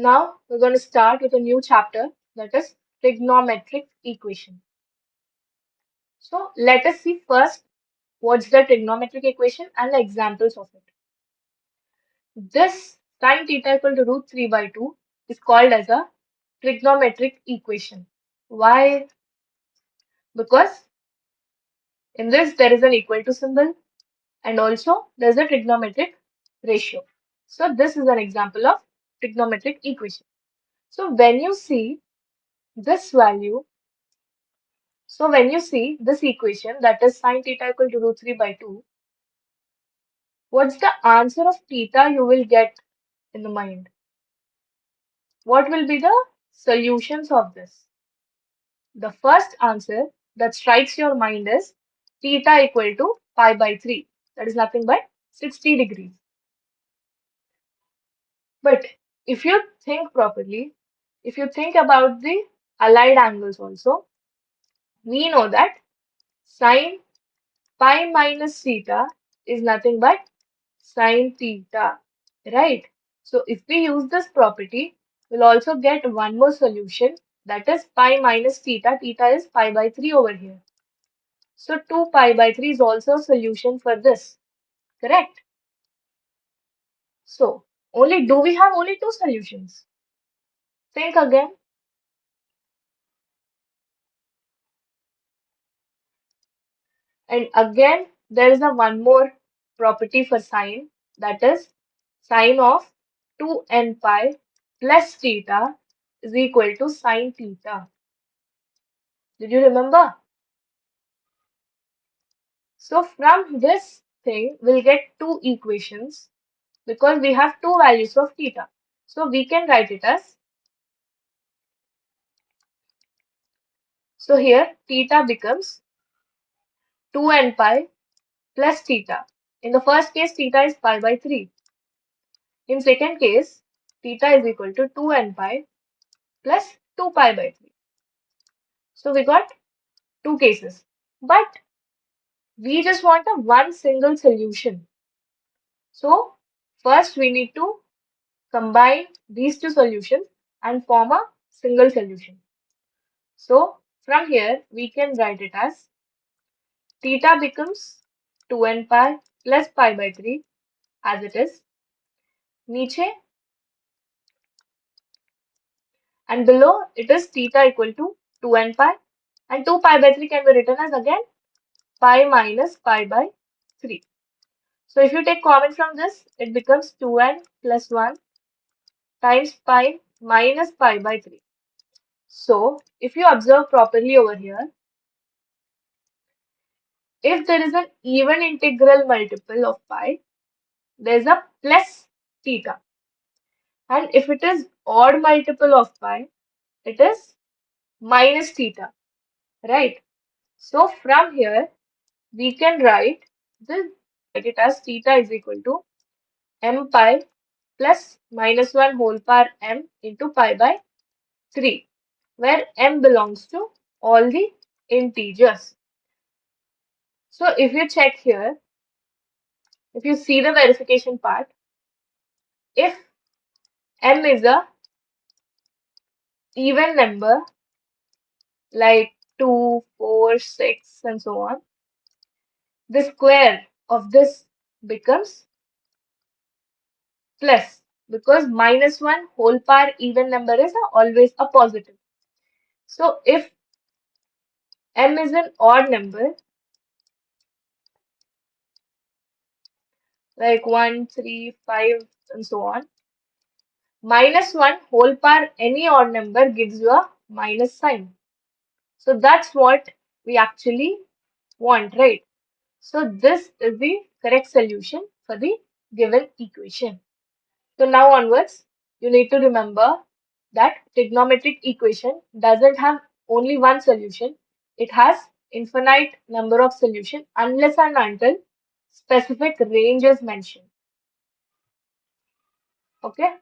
Now we're going to start with a new chapter, that is trigonometric equation. So let us see first what's the trigonometric equation and the examples of it. This sin theta equal to root 3 by 2 is called as a trigonometric equation. Why? Because in this there is an equal to symbol and also there's a trigonometric ratio. So this is an example of trigonometric equation. So when you see this value, so when you see this equation, that is sin theta equal to root 3 by 2, what's the answer of theta you will get in the mind? What will be the solutions of this? The first answer that strikes your mind is theta equal to pi by 3. That is nothing but 60 degrees. But if you think properly, if you think about the allied angles also, we know that sine pi minus theta is nothing but sine theta, right? So if we use this property, we'll also get one more solution, that is pi minus theta. Theta is pi by 3 over here. So 2 pi by 3 is also a solution for this, correct? So do we have only two solutions? Think again. And again, there is a one more property for sine, that is sine of 2n pi plus theta is equal to sine theta. Did you remember? So from this thing, we'll get two equations because we have two values of theta. So we can write it as, so here theta becomes 2n pi plus theta. In the first case, theta is pi by 3. In second case, theta is equal to 2n pi plus 2 pi by 3. So we got two cases. But we just want a one single solution. So first we need to combine these two solutions and form a single solution. So from here we can write it as theta becomes 2n pi plus pi by 3 as it is. Niche and below it is theta equal to 2n pi and 2 pi by 3 can be written as again pi minus pi by 3. So if you take common from this, it becomes 2n plus 1 times pi minus pi by 3. So if you observe properly over here, if there is an even integral multiple of pi, there is a plus theta. And if it is odd multiple of pi, it is minus theta, right? So from here, we can write it as theta is equal to m pi plus minus 1 whole power m into pi by 3, where m belongs to all the integers. So if you check here, if you see the verification part, if m is a even number like 2, 4, 6 and so on, the square of this becomes plus because minus 1 whole power even number is always a positive. So if m is an odd number like 1, 3, 5 and so on, minus 1 whole power any odd number gives you a minus sign. So that's what we actually want, right? So this is the correct solution for the given equation. So now onwards, you need to remember that trigonometric equation doesn't have only one solution. It has infinite number of solutions unless and until specific range is mentioned. Okay.